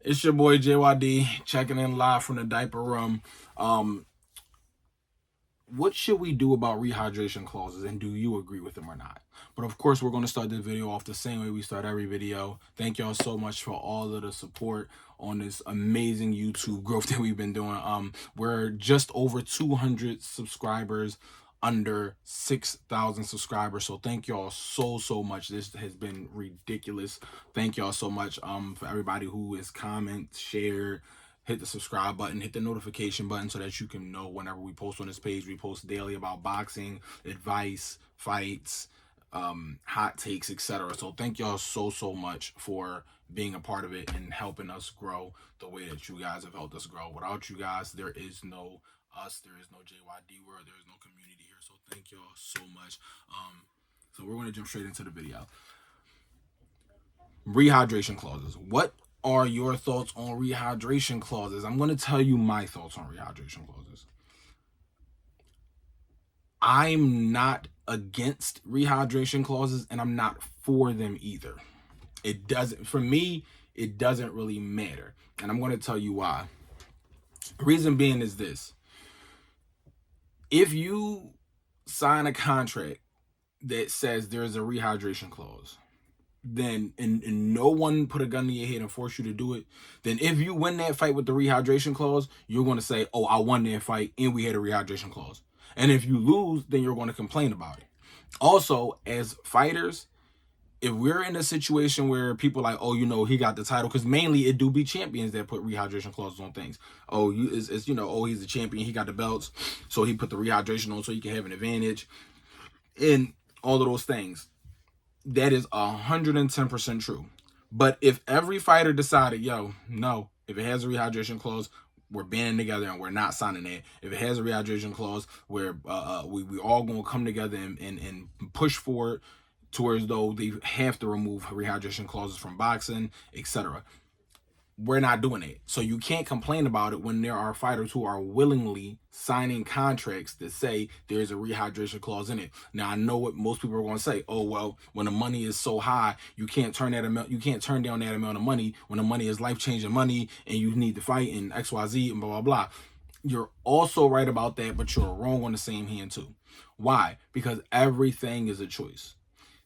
It's your boy JYD checking in live from the diaper room. What should we do about rehydration clauses, and do you agree with them or not? But of course, we're going to start this video off the same way we start every video. Thank y'all so much for all of the support on this amazing YouTube growth that we've been doing. We're just over 200 subscribers, under 6,000 subscribers. So thank y'all so much. This has been ridiculous. Thank y'all so much for everybody who has commented, shared, hit the subscribe button, hit the notification button so that you can know whenever we post on this page. We post daily about boxing, advice, fights, hot takes, etc. So thank y'all so much for being a part of it and helping us grow the way that you guys have helped us grow. Without you guys, there is no us, there is no JYD world, there is no community here. So thank y'all so much. So we're going to jump straight into the video. Rehydration clauses. What are your thoughts on rehydration clauses? I'm going to tell you my thoughts on rehydration clauses. I'm not against rehydration clauses, and I'm not for them either. It doesn't, for me, it doesn't really matter. And I'm going to tell you why. Reason being is this. If you sign a contract that says there's a rehydration clause, then and no one put a gun to your head and force you to do it, then if you win that fight with the rehydration clause, you're going to say, oh, I won that fight and we had a rehydration clause. And if you lose, then you're going to complain about it. Also, as fighters, if we're in a situation where people are like, oh, you know, he got the title, because mainly it do be champions that put rehydration clauses on things. Oh, it's you know, oh, he's the champion, he got the belts, so he put the rehydration on so he can have an advantage, and all of those things. That is 110% true. But if every fighter decided, yo, no, if it has a rehydration clause, we're banding together and we're not signing that. If it has a rehydration clause, where we all gonna come together and push forward towards though they have to remove rehydration clauses from boxing, etc. We're not doing it. So you can't complain about it when there are fighters who are willingly signing contracts that say there's a rehydration clause in it. Now, I know what most people are going to say. Oh, well, when the money is so high, you can't turn that amount, you can't turn down that amount of money when the money is life-changing money and you need to fight and XYZ and blah, blah, blah. You're also right about that, but you're wrong on the same hand too. Why? Because everything is a choice.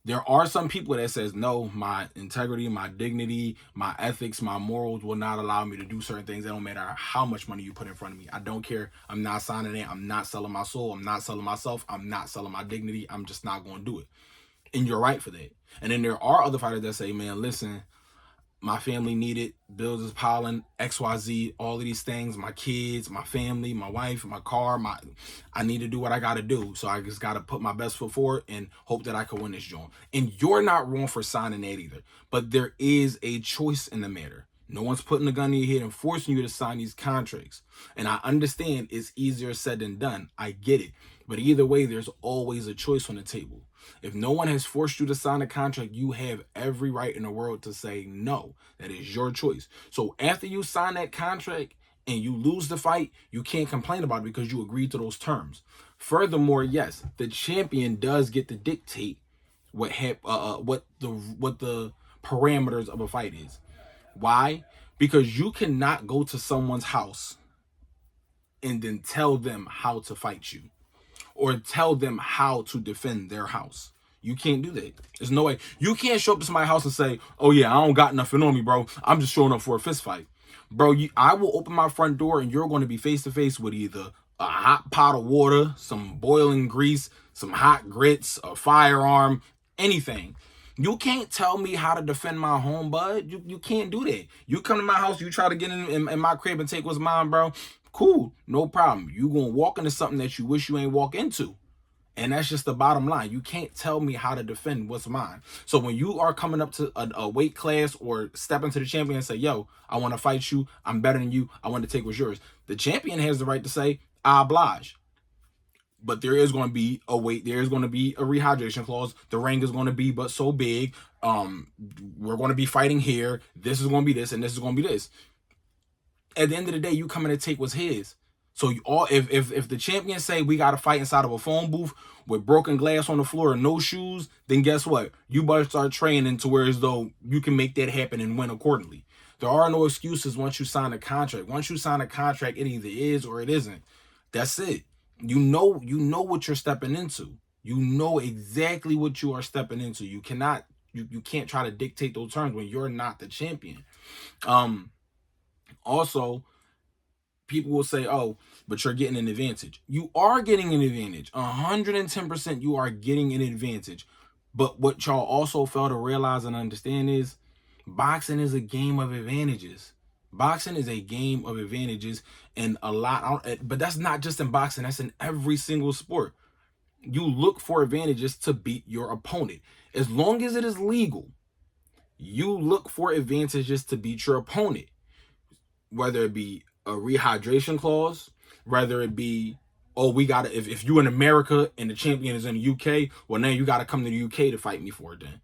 There are some people that says, no, my integrity, my dignity, my ethics, my morals will not allow me to do certain things. It don't matter how much money you put in front of me. I don't care. I'm not signing it. I'm not selling my soul. I'm not selling myself. I'm not selling my dignity. I'm just not going to do it. And you're right for that. And then there are other fighters that say, man, listen, my family need it, bills is piling, XYZ, all of these things, my kids, my family, my wife, my car, I need to do what I got to do. So I just got to put my best foot forward and hope that I can win this joint. And you're not wrong for signing that either. But there is a choice in the matter. No one's putting a gun in your head and forcing you to sign these contracts. And I understand it's easier said than done. I get it. But either way, there's always a choice on the table. If no one has forced you to sign a contract, you have every right in the world to say no. That is your choice. So after you sign that contract and you lose the fight, you can't complain about it because you agreed to those terms. Furthermore, yes, the champion does get to dictate what the parameters of a fight is. Why? Because you cannot go to someone's house and then tell them how to fight you or tell them how to defend their house. You can't do that. There's no way. You can't show up to somebody's house and say, oh yeah, I don't got nothing on me, bro. I'm just showing up for a fist fight. Bro, I will open my front door and you're going to be face to face with either a hot pot of water, some boiling grease, some hot grits, a firearm, anything. You can't tell me how to defend my home, bud. You can't do that. You come to my house, you try to get in my crib and take what's mine, bro. Cool, no problem. You gonna walk into something that you wish you ain't walk into. And that's just the bottom line. You can't tell me how to defend what's mine. So when you are coming up to a weight class or step into the champion and say, yo, I want to fight you. I'm better than you. I want to take what's yours. The champion has the right to say, I oblige. But there is going to be a weight. There is going to be a rehydration clause. The ring is going to be but so big. We're going to be fighting here. This is going to be this and this is going to be this. At the end of the day, you come in to take what's his. So you all, if the champions say we got to fight inside of a phone booth with broken glass on the floor and no shoes, then guess what? You better start training to where as though you can make that happen and win accordingly. There are no excuses once you sign a contract. Once you sign a contract, it either is or it isn't. That's it. You know what you're stepping into. You know exactly what you are stepping into. You cannot, you can't try to dictate those terms when you're not the champion. Also, people will say, oh, but you're getting an advantage. You are getting an advantage. 110% you are getting an advantage. But what y'all also fail to realize and understand is boxing is a game of advantages. Boxing is a game of advantages, and but that's not just in boxing, that's in every single sport. You look for advantages to beat your opponent. As long as it is legal, you look for advantages to beat your opponent. Whether it be a rehydration clause, whether it be, oh, we gotta, if you in America and the champion is in the UK, well, now you gotta come to the UK to fight me for it then.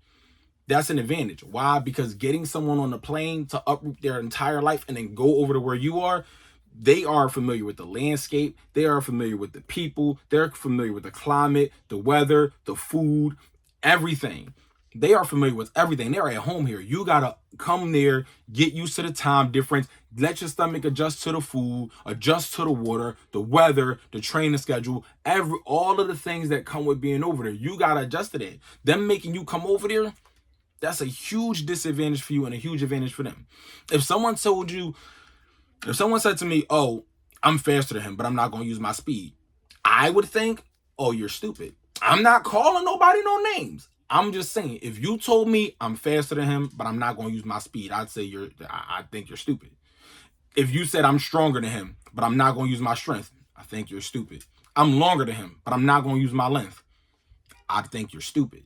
That's an advantage. Why? Because getting someone on the plane to uproot their entire life and then go over to where you are, they are familiar with the landscape. They are familiar with the people. They're familiar with the climate, the weather, the food, everything. They are familiar with everything. They're at home here. You got to come there, get used to the time difference, let your stomach adjust to the food, adjust to the water, the weather, the training schedule, all of the things that come with being over there. You got to adjust to that. Them making you come over there, that's a huge disadvantage for you and a huge advantage for them. If someone said to me, oh, I'm faster than him, but I'm not going to use my speed, I would think, oh, you're stupid. I'm not calling nobody no names. I'm just saying, if you told me I'm faster than him, but I'm not going to use my speed, I'd say I think you're stupid. If you said I'm stronger than him, but I'm not going to use my strength, I think you're stupid. I'm longer than him, but I'm not going to use my length, I think you're stupid.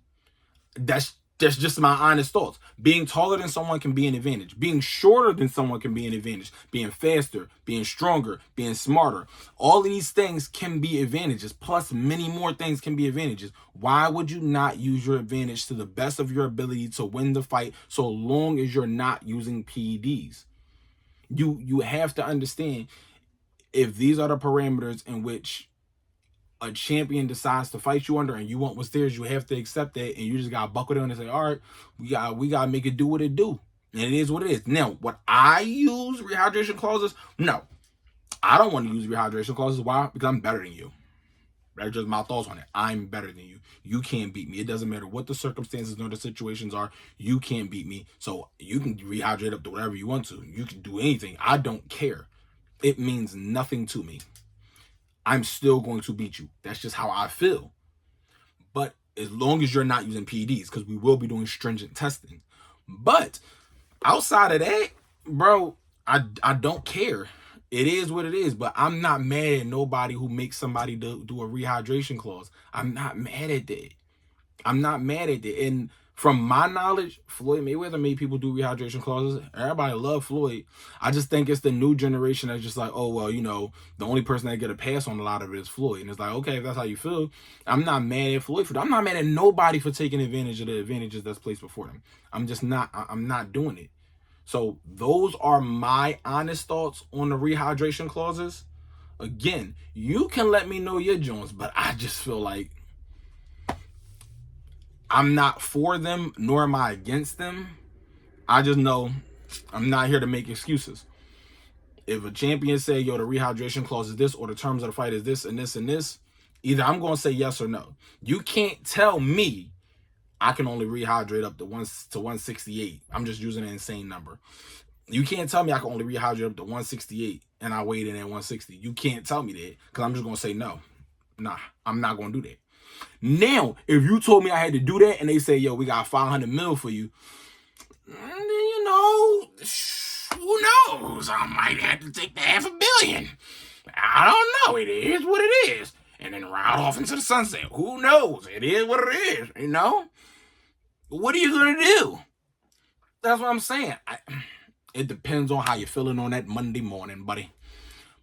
That's just my honest thoughts. Being taller than someone can be an advantage. Being shorter than someone can be an advantage. Being faster, being stronger, being smarter. All of these things can be advantages. Plus, many more things can be advantages. Why would you not use your advantage to the best of your ability to win the fight so long as you're not using PEDs? You have to understand, if these are the parameters in which a champion decides to fight you under and you want what's theirs, you have to accept that, and you just gotta buckle down and say, all right, we gotta make it do what it do. And it is what it is. Now, what I use rehydration clauses, no. I don't want to use rehydration clauses. Why? Because I'm better than you. That's just my thoughts on it. I'm better than you. You can't beat me. It doesn't matter what the circumstances or the situations are. You can't beat me. So you can rehydrate up to whatever you want to. You can do anything. I don't care. It means nothing to me. I'm still going to beat you. That's just how I feel. But as long as you're not using PEDs, because we will be doing stringent testing. But outside of that, bro, I don't care. It is what it is. But I'm not mad at nobody who makes somebody do a rehydration clause. I'm not mad at that. I'm not mad at it. And from my knowledge, Floyd Mayweather made people do rehydration clauses. Everybody love Floyd. I just think it's the new generation that's just like, oh, well, the only person that get a pass on a lot of it is Floyd. And it's like, okay, if that's how you feel, I'm not mad at Floyd for that. I'm not mad at nobody for taking advantage of the advantages that's placed before them. I'm not doing it. So those are my honest thoughts on the rehydration clauses. Again, you can let me know your Jones, but I just feel like I'm not for them, nor am I against them. I just know I'm not here to make excuses. If a champion say, yo, the rehydration clause is this, or the terms of the fight is this and this and this, either I'm going to say yes or no. You can't tell me I can only rehydrate up to 168. I'm just using an insane number. You can't tell me I can only rehydrate up to 168 and I weighed in at 160. You can't tell me that, because I'm just going to say no. Nah, I'm not going to do that. Now, if you told me I had to do that and they say, yo, we got 500 mil for you, then, who knows? I might have to take the $500 million. I don't know. It is what it is. And then ride off into the sunset. Who knows? It is what it is, What are you going to do? That's what I'm saying. It depends on how you're feeling on that Monday morning, buddy.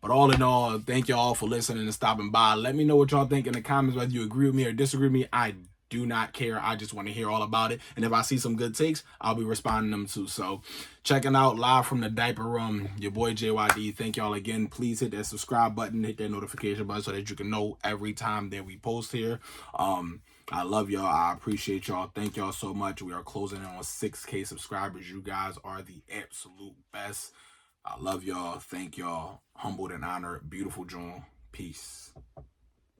But all in all, thank y'all for listening and stopping by. Let me know what y'all think in the comments, whether you agree with me or disagree with me. I do not care. I just want to hear all about it. And if I see some good takes, I'll be responding to them too. So checking out live from the diaper room, your boy JYD. Thank y'all again. Please hit that subscribe button, hit that notification button so that you can know every time that we post here. I love y'all. I appreciate y'all. Thank y'all so much. We are closing in on 6K subscribers. You guys are the absolute best. I love y'all. Thank y'all. Humbled and honored. Beautiful John. Peace.